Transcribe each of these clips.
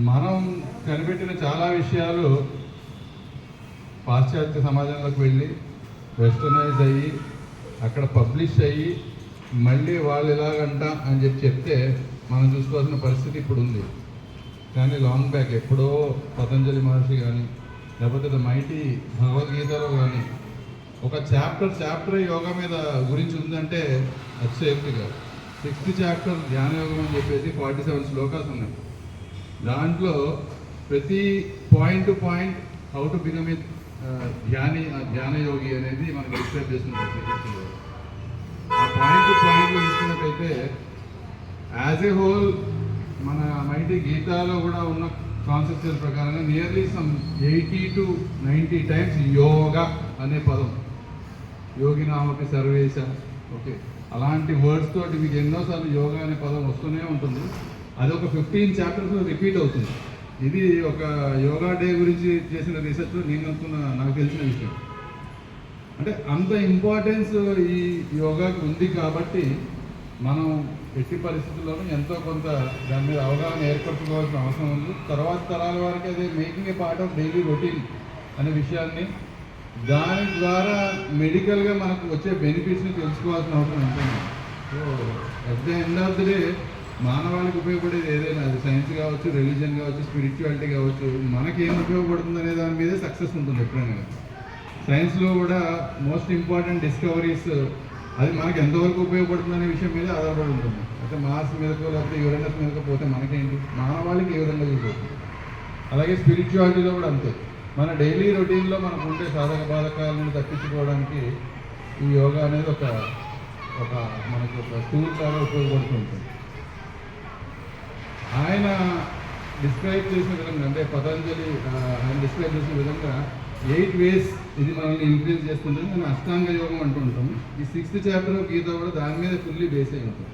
మనం కనిపెట్టిన చాలా విషయాలు పాశ్చాత్య సమాజంలోకి వెళ్ళి వెస్టర్నైజ్ అయ్యి అక్కడ పబ్లిష్ అయ్యి మళ్ళీ వాళ్ళు ఇలాగంట అని చెప్తే మనం చూసుకోవాల్సిన పరిస్థితి ఇప్పుడు ఉంది. కానీ లాంగ్ బ్యాక్ ఎప్పుడో పతంజలి మహర్షి కానీ లేకపోతే ద మైటీ భగవద్గీతలో కానీ ఒక చాప్టర్ యోగా మీద గురించి ఉందంటే అతిశయోక్తిగా 6th చాప్టర్ ధ్యాన యోగం అని చెప్పేసి 47 శ్లోకాలు ఉన్నాయి. దాంట్లో ప్రతి point to point how to become a ధ్యాన యోగి అనేది మనకు డిస్క్రైబ్ చేస్తున్నారు. ఆ పాయింట్ టు పాయింట్లో చూసుకున్నట్టయితే యాజ్ ఏ హోల్ మన మైటీ గీతాలో కూడా ఉన్న కాన్సెప్చువల్ ప్రకారంగా nearly some 80 to 90 times yoga అనే పదం, యోగి నామకి సర్వేశ, ఓకే, అలాంటి వర్డ్స్ తోటి మీకు ఎన్నోసార్లు యోగా అనే పదం వస్తూనే ఉంటుంది. అది ఒక 15 చాప్టర్స్లో రిపీట్ అవుతుంది. ఇది ఒక యోగా డే గురించి చేసిన రీసెర్చ్లో నాకు తెలిసిన విషయం. అంటే అంత ఇంపార్టెన్స్ ఈ యోగాకి ఉంది కాబట్టి మనం ఎట్టి పరిస్థితుల్లోనూ ఎంతో కొంత దాని మీద అవగాహన ఏర్పరచుకోవాల్సిన అవసరం ఉంది. తర్వాత తరాల వారికి అది making a part of daily routine అనే విషయాన్ని, దాని ద్వారా మెడికల్గా మనకు వచ్చే బెనిఫిట్స్ని తెలుసుకోవాల్సిన అవసరం ఉంటుంది. So at the end of the day మానవాళికి ఉపయోగపడేది ఏదైనా, అది సైన్స్ కావచ్చు, రిలీజియన్ కావచ్చు, స్పిరిచువాలిటీ కావచ్చు, మనకేం ఉపయోగపడుతుంది అనే దాని మీదే సక్సెస్ ఉంటుంది ఎప్పుడైనా. సైన్స్లో కూడా మోస్ట్ ఇంపార్టెంట్ డిస్కవరీస్ అది మనకి ఎంతవరకు ఉపయోగపడుతుంది అనే విషయం మీద ఆధారపడి ఉంటుంది. అయితే మార్స్ మీదకో లేకపోతే యురేనస్ మీదకో పోతే మనకేంటి, మానవాళికి ఏ విధంగా యూజ్ అవుతుంది. అలాగే స్పిరిచువాలిటీలో కూడా అంతే. మన డైలీ రొటీన్లో మనకు ఉండే సాధక బాధకాల నుండి తప్పించుకోవడానికి ఈ యోగా అనేది ఒక మనకి ఒక టూల్ లాగా ఉపయోగపడుతుంటుంది. ఆయన డిస్క్రైబ్ చేసిన విధంగా, అంటే పతంజలి ఆయన డిస్క్రైబ్ చేసిన విధంగా 8 ways ఇది మనల్ని ఇంక్రీజ్ చేస్తుంటుంది. మనం అష్టాంగ యోగం అంటూ ఉంటాం. ఈ 6th చాప్టర్ గీత కూడా దాని మీద ఫుల్లీ బేస్ అయి ఉంటుంది.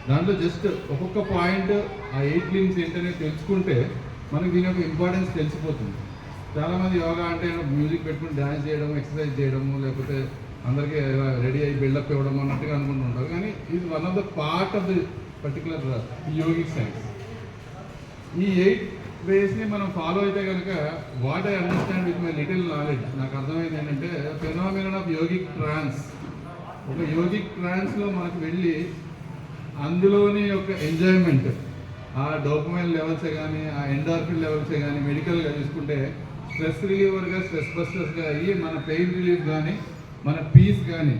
దాంట్లో జస్ట్ ఒక్కొక్క పాయింట్ ఆ 8 లింక్స్ ఏంటనేది తెలుసుకుంటే మనకి దీని యొక్క ఇంపార్టెన్స్ తెలిసిపోతుంది. చాలామంది యోగా అంటే మ్యూజిక్ పెట్టుకుని డ్యాన్స్ చేయడం, ఎక్సర్సైజ్ చేయడము, లేకపోతే అందరికీ రెడీ అయ్యి బిల్డప్ ఇవ్వడం అన్నట్టుగా అనుకుంటుంటారు. కానీ ఇది one of the part of the particular yogic science. ఈ 8 వేస్ని మనం ఫాలో అయితే కనుక what I understand with my little knowledge, నాకు అర్థమైంది ఏంటంటే ఫెనామినన్ ఆఫ్ యోగిక్ ట్రాన్స్. ఒక యోగిక్ ట్రాన్స్లో మనకు వెళ్ళి అందులోని ఒక ఎంజాయ్మెంట్, ఆ డోపమైన్ లెవెల్సే కానీ, ఆ ఎండార్ఫిన్ లెవెల్సే కానీ మెడికల్గా చూసుకుంటే స్ట్రెస్ రిలీవర్గా, స్ట్రెస్ బస్టర్స్గా అయ్యి మన పెయిన్ రిలీఫ్ కానీ, మన పీస్ కానీ.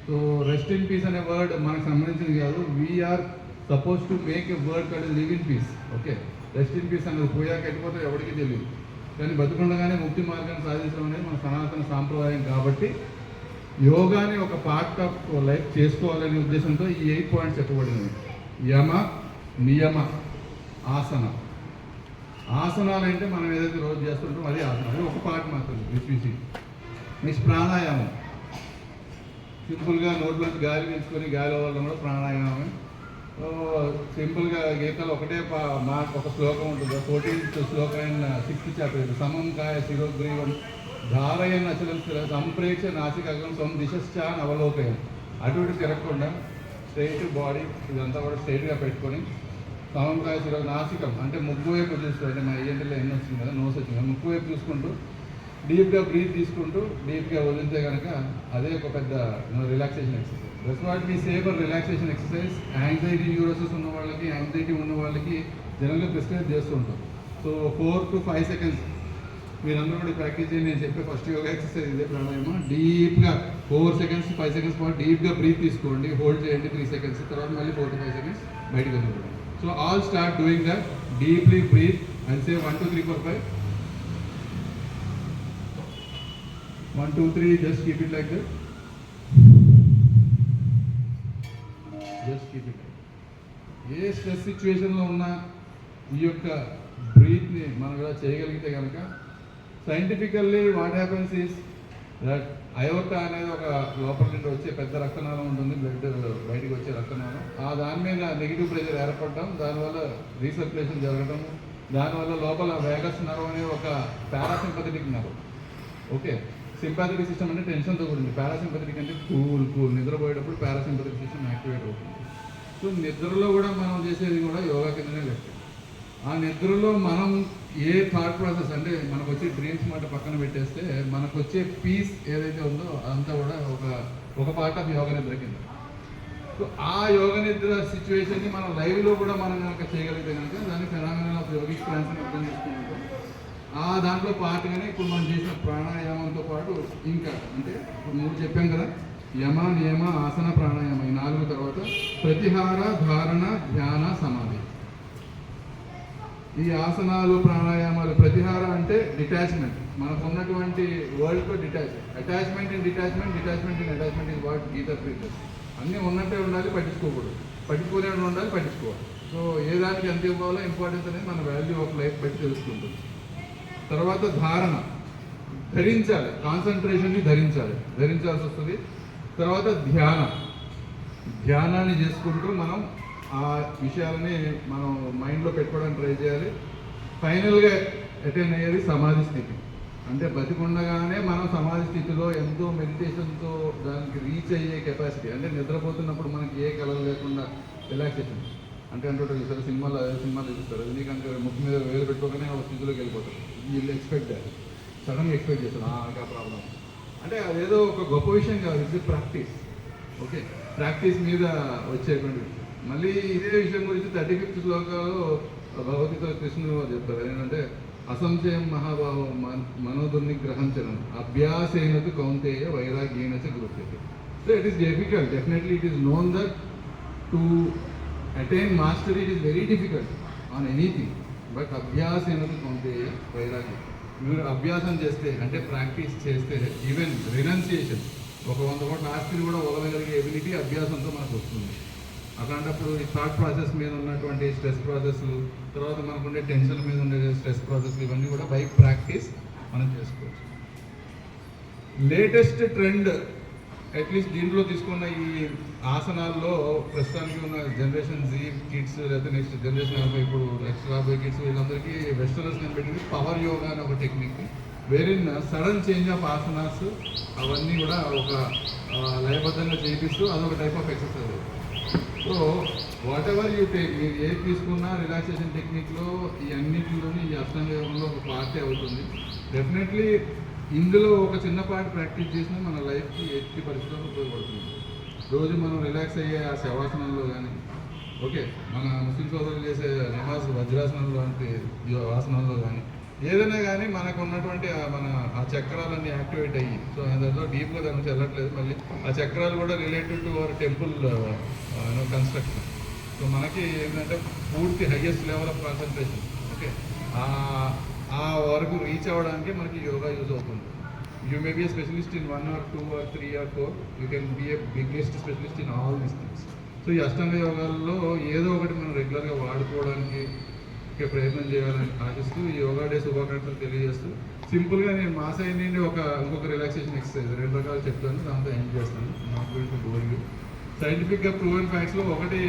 సో రెస్ట్ ఇన్ పీస్ అనే వర్డ్ మనకు సంబంధించింది కాదు. We're suppose to make a word called live in peace. Okay, rest in peace అనేది పోయాక ఎట్టిపోతే ఎవరికి తెలియదు, కానీ బతుకుండగానే ముక్తి మార్గాన్ని సాధించడం అనేది మన సనాతన సాంప్రదాయం. కాబట్టి యోగాని ఒక పార్ట్ ఆఫ్ లైఫ్ చేసుకోవాలనే ఉద్దేశంతో ఈ 8 పాయింట్స్ చెప్పబడినవి. యమ, నియమ, ఆసన. ఆసనాలు అంటే మనం ఏదైతే రోజు చేస్తుంటామో అది ఆసనం, అది ఒక పార్ట్ మాత్రమే. నెక్స్ట్ ప్రాణాయామం. సింపుల్గా నోట్లోంచి గాలి పీల్చుకొని గాలి వదలడం కూడా ప్రాణాయామమే. సింపుల్గా గీతలో ఒకటే ఒక శ్లోకం ఉంటుంది. 14th శ్లోకం 6th చాప్టర్. సమం కాయ శిరోగ్రీవం ధారయన్ అచలం సంప్రేక్ష నాసికగం స్వం దిశాన్ అవలోకయం. అటు ఇటు తిరగకుండా స్ట్రైట్ బాడీ ఇదంతా కూడా స్ట్రైట్గా పెట్టుకొని సమం కాయ శిరో నాసికం అంటే ముక్కు వైపు చూస్తూ, అంటే మన ఏజెంట్లో ఎన్ని వచ్చింది కదా, నోస్ వచ్చింది కదా, ముక్కు వైపు చూసుకుంటూ డీప్గా బ్రీత్ తీసుకుంటూ డీప్గా వదిలితే కనుక అదే ఒక పెద్ద relaxation exercise. That's what we say for relaxation exercise. Anxiety neurosis ఉన్న వాళ్ళకి, యాంగ్జైటీ ఉన్న వాళ్ళకి జనరల్గా ప్రిస్క్రైబ్ చేస్తూ ఉంటాం. సో 4 to 5 seconds మీరందరూ కూడా ప్రాక్టీస్ చేయండి. నేను చెప్పే ఫస్ట్ యోగా ఎక్సర్సైజ్ ఇదే ప్రాణాయామం. డీప్గా 4 seconds to 5 seconds పాటు డీప్గా బ్రీత్ తీసుకోండి, హోల్డ్ చేయండి 3 seconds, తర్వాత మళ్ళీ 4 to 5 seconds బయటకు వదిలేయండి. So all start doing that. Deeply breathe and say 1 2 3 4 5. 1 2 3. Just keep it like that. Just keep it like that. A stress సిచ్యువేషన్లో ఉన్నా ఈ యొక్క బ్రీత్ని మనం ఇలా చేయగలిగితే కనుక scientifically what happens is that aorta అనేది ఒక లోపల నుండి వచ్చే పెద్ద రక్తనాళం ఉంటుంది, బ్లడ్ బయటకు వచ్చే రక్తనాళం. ఆ దాని మీద నెగిటివ్ ప్రెషర్ ఏర్పడటం, దానివల్ల రీసర్క్యులేషన్ జరగడం, దానివల్ల లోపల వేగస్ నర్వ్ అనే ఒక parasympathetic nerve. Okay, sympathetic system అంటే టెన్షన్తో కూడింది, పారాసింపథెటిక్ అంటే కూల్. నిద్రపోయేటప్పుడు పారాసింపథెటిక్ సిస్టమ్ యాక్టివేట్ అవుతుంది. సో నిద్రలో కూడా మనం చేసేది కూడా యోగా కిందనే లెక్క. ఆ నిద్రలో మనం ఏ థాట్ ప్రాసెస్ అంటే మనకు వచ్చే డ్రీమ్స్ మాట పక్కన పెట్టేస్తే మనకు వచ్చే పీస్ ఏదైతే ఉందో అదంతా కూడా ఒక పార్ట్ ఆఫ్ యోగ నిద్ర కింద. సో ఆ యోగ నిద్ర సిచ్యువేషన్ని మనం లైవ్లో కూడా మనం కనుక చేయగలిగితే కనుక దాన్ని ఫెనామినల్ ఆఫ్ యోగిక్ ట్రాన్స్ అని అర్థం చేసుకుంటాం. ఆ దాంట్లో పాటుగానే ఇప్పుడు మనం చేసిన ప్రాణాయామంతో పాటు ఇంకా అంటే ఇప్పుడు 3 చెప్పాం కదా, యమ నియమ ఆసన ప్రాణాయామ, ఈ 4 తర్వాత ప్రతిహార ధారణ ధ్యాన సమాధి. ఈ ఆసనాలు ప్రాణాయామాలు, ప్రతిహార అంటే డిటాచ్మెంట్, మనకు ఉన్నటువంటి వరల్డ్తో attachment in detachment is what Gita preachers. అన్నీ ఉన్నట్టే ఉండాలి, పట్టించుకోకూడదు, పట్టించుకునే ఉండాలి, పట్టించుకోవాలి. సో ఏ దానికి ఎంత ఇవ్వాలో ఇంపార్టెన్స్ అనేది మన వాల్యూ ఆఫ్ లైఫ్ బట్టి తెలుసుకుంటుంది. తర్వాత ధారణ, ధరించాలి, కాన్సన్ట్రేషన్ని ధరించాల్సి వస్తుంది. తర్వాత ధ్యానాన్ని చేసుకుంటూ మనం ఆ విషయాలని మనం మైండ్లో పెట్టుకోవడానికి ట్రై చేయాలి. ఫైనల్గా అటైన్ అయ్యేది సమాధి స్థితి. అంటే బతికుండగానే మనం సమాధి స్థితిలో ఎంతో మెడిటేషన్తో దానికి రీచ్ అయ్యే కెపాసిటీ, అంటే నిద్రపోతున్నప్పుడు మనకి ఏ కలలు లేకుండా రిలాక్సేషన్. అంటే చూసారు సినిమాలు చూస్తారు, రజనీకాంత్ ముక్కు మీద వేలు పెట్టుకోగానే ఒక స్థితిలోకి వెళ్ళిపోతారు. వీళ్ళు ఎక్స్పెక్ట్ చేయాలి, సడన్గా ఎక్స్పెక్ట్ చేస్తారు ఆ ప్రాబ్లం. అంటే అదేదో ఒక గొప్ప విషయం కాదు, ఇది ప్రాక్టీస్. ఓకే, ప్రాక్టీస్ మీద వచ్చేటువంటి విషయం. మళ్ళీ ఇదే విషయం గురించి 35th శ్లోకాలు భగవద్గీత కృష్ణుడు చెప్తారు ఏంటంటే, అసంశయం మహాభావం మనోదుర్నిగ్రహంచనం అభ్యాసేనతు కౌంతేయ వైరాగ్యేన చ గృహ్యతే. So it is difficult, definitely it is known that to attain mastery it is very difficult on anything, but అభ్యాసేనతు కౌంతేయ వైరాగ్యం. మీరు అభ్యాసం చేస్తే అంటే ప్రాక్టీస్ చేస్తే ఈవెన్ రినౌన్సియేషన్, ఒక 100 కోట్ల ఆస్తిని కూడా వదలగలిగే ఎబిలిటీ అభ్యాసంతో మనకు వస్తుంది. అట్లాంటప్పుడు ఈ థాట్ ప్రాసెస్ మీద ఉన్నటువంటి స్ట్రెస్ ప్రాసెస్లు, తర్వాత మనకు ఉండే టెన్షన్ మీద ఉండే స్ట్రెస్ ప్రాసెస్లు, ఇవన్నీ కూడా బై ప్రాక్టీస్ మనం చేసుకోవచ్చు. లేటెస్ట్ ట్రెండ్ అట్లీస్ట్ దీంట్లో తీసుకున్న ఈ ఆసనాల్లో ప్రస్తుతానికి ఉన్న జనరేషన్ జీ కిడ్స్, లేకపోతే నెక్స్ట్ జనరేషన్ ఇప్పుడు నెక్స్ట్ రాబోయే కిడ్స్, వీళ్ళందరికీ వెస్టర్నర్స్ కనిపెట్టింది పవర్ యోగా అనే ఒక technique. Wherein sudden change of asanas అవన్నీ కూడా ఒక లయబద్ధంగా చేపిస్తూ అదొక type of exercise. So what ever you take, మీరు ఏది తీసుకున్నా రిలాక్సేషన్ టెక్నిక్లో ఈ అన్నింటిలోని ఈ అష్టాంగ యోగంలో ఒక పార్టీ అవుతుంది. డెఫినెట్లీ ఇందులో ఒక చిన్న పార్ట్ ప్రాక్టీస్ చేసినా మన లైఫ్కి 80% ఉపయోగపడుతుంది. రోజు మనం రిలాక్స్ అయ్యే ఆ శవాసనంలో కానీ, ఓకే, మన ముస్లిం సోదరులు చేసే నమాజ్ వజ్రాసనంలో లాంటి ఆసనంలో కానీ, ఏదైనా కానీ మనకు ఉన్నటువంటి మన ఆ చక్రాలన్నీ యాక్టివేట్ అయ్యి, సో దాంట్లో డీప్గా దాని నుంచి వెళ్ళట్లేదు, మళ్ళీ ఆ చక్రాలు కూడా related to our temple construction. So మనకి ఏంటంటే పూర్తి highest level of concentration, okay, ఆ వరకు రీచ్ అవ్వడానికి మనకి యోగా యూజ్ అవుతుంది. You may be a specialist in 1 or 2 or 3 or 4, you can be a biggest specialist in all these things. So ఈ అష్టాంగ యోగాల్లో ఏదో ఒకటి మనం రెగ్యులర్గా వాడుకోవడానికి ప్రయత్నం చేయాలని ఆశిస్తూ ఈ యోగా డే శుభాకాంక్షలు తెలియజేస్తూ, సింపుల్గా నేను మా సైడ్ నుండి ఇంకొక రిలాక్సేషన్ ఎక్సర్సైజ్ 2 రకాలు చెప్తాను, దాంతో ఎండ్ చేస్తాను. Not going to bore you. సైంటిఫిక్గా ప్రూవెన్ ఫ్యాక్ట్స్లో ఒకటి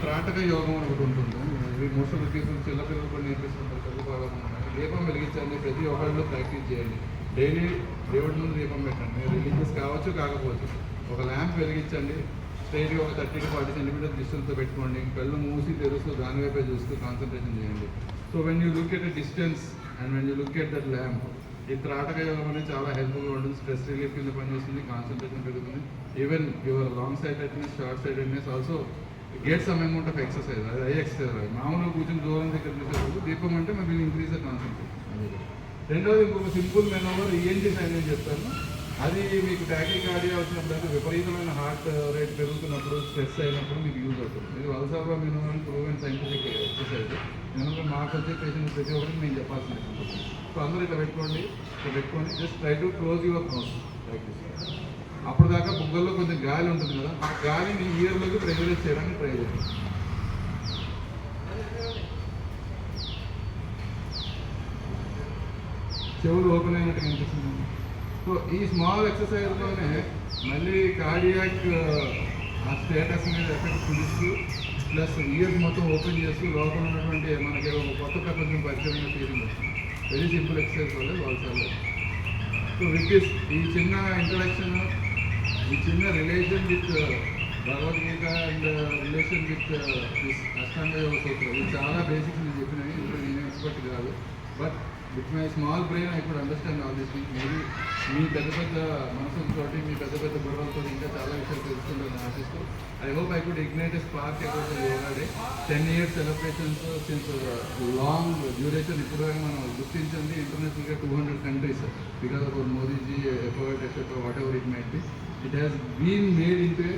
త్రాటక యోగం అని ఒకటి ఉంటుంది. మోస్ట్ ఆఫ్ ద పీపుల్ చిన్నపిల్లలు కూడా నేర్పిస్తుంటారు, చదువు బాగా ఉన్నాయి. దీపం వెలిగించండి, ప్రతి ఒక్కళ్ళు ప్రాక్టీస్ చేయండి. డైలీ దేవుడి ముందు దీపం పెట్టండి, మీరు రిలీజియస్ కావచ్చు కాకపోవచ్చు. ఒక ల్యాంప్ వెలిగించండి, స్ట్రైట్గా ఒక 30 to 40 centimeters డిస్టెన్స్తో పెట్టుకోండి. కళ్ళు మూసి తెరుస్తూ దాని వైపే చూస్తూ కాన్సన్ట్రేషన్ చేయండి. So when you look at a distance and when you look at that lamp, ఈ త్రాటక యోగం అనేది చాలా హెల్ప్ఫుల్గా ఉంటుంది. స్ట్రెస్ రిలీఫ్ కింద పనిచేస్తుంది, కాన్సన్ట్రేషన్ పెరుగుతుంది. Even your long sightedness, short sightedness also get some amount of exercise. అది ఐ ఎక్సర్సైజ్. మామూలుగా కూర్చొని దూరం దగ్గర చూసేటప్పుడు దీపం అంటే మనం ఇంక్రీజ్ ద కాన్సన్ట్రేషన్. రెండవది ఇంకొక సింపుల్ మెనోవర్ ఈఎన్టీ సైన్ అని చెప్తాను. అది మీకు టాకికార్డియా వచ్చినప్పుడు, అయితే విపరీతమైన హార్ట్ రేట్ పెరుగుతున్నప్పుడు, స్ట్రెస్ అయినప్పుడు మీకు యూజ్ అవుతుంది. ఇది వల్సర్వా మెనోవర్ ప్రూవెన్ సైంటిఫిక్ ఎక్సర్సైజ్. ఎందుకంటే మాకు వచ్చే పేషెంట్ ప్రతి ఒక్కరికి నేను చెప్పాల్సింది. సో అందరూ ఇట్లా పెట్టుకోండి, just try to close your mouth like this. అప్పుడు దాకా బుగ్గల్లో కొంచెం గాలి ఉంటుంది కదా, ఆ గాలిని ఇయర్లోకి ప్రెజరైజ్ చేయడానికి ట్రై చేయండి. చెవులు ఓపెన్ అయినట్టు కనిపిస్తుంది. సో ఈ స్మాల్ ఎక్సర్సైజ్లోనే మళ్ళీ కార్డియాక్ ఆ స్టేటస్ మీద ఎఫెక్ట్ చూపిస్తూ, ప్లస్ ఇయర్స్ మొత్తం ఓపెన్ చేస్తూ లోపల ఉన్నటువంటి మనకి ఒక కొత్త ప్రపంచం పరిచయమైన ఫీలింగ్ వస్తుంది. వెరీ సింపుల్ ఎక్సర్సైజ్ వల్ల వాళ్ళు. సో విత్ దిస్, ఈ చిన్న ఇంట్రడక్షన్, ఈ చిన్న relation with Bhagavad Gita and relation with this Ashtanga yoga సూత్రం, ఇది చాలా బేసిక్స్ నేను చెప్పినవి. ఎక్స్పర్ట్ కాదు, but with my small brain I could understand all this thing. Maybe మీ పెద్ద పెద్ద మనసులతోటి మీ పెద్ద పెద్ద బుర్రలతో ఇంకా చాలా విషయాలు తెలుసుకుంటారని ఆశిస్తూ I hope I could ignite a spark about yoga day. 10 years celebrations since long duration. ఇప్పుడు మనం గుర్తించింది ఇంటర్నేషనల్గా 200 countries because of Modiji effort etcetera whatever it might be. It has been made into a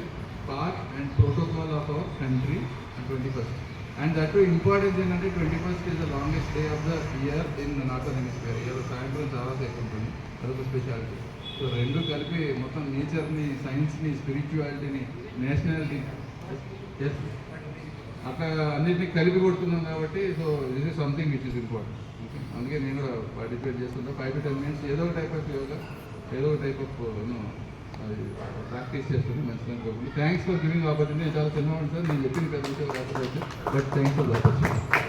part and protocol of our country and 21st. And that importance ఏంటంటే 21st is the longest day of the year in northern hemisphere. Year సాయంత్రం చాలాసేపు ఉంటుంది, అదొక speciality. So రెండు కలిపి మొత్తం నేచర్ని, సైన్స్ని, స్పిరిచువాలిటీని, nationality అట్లా అన్నింటినీ కలిపి కొడుతున్నాం కాబట్టి so this is something which is important. అందుకే నేను కూడా పార్టిసిపేట్ చేస్తుంటా. 5 to 10 minutes ఏదో ఒక టైప్ ఆఫ్ యోగా, ఏదో ఒక టైప్ ఆఫ్ అది ప్రాక్టీస్ చేస్తుంది మంచిదని కాబట్టి. Thanks for giving opportunity. నేను చాలా చిన్నవాడిని సార్, నేను చెప్పింది పెద్ద విషయాలు కాకపోతే, but thanks for the opportunity.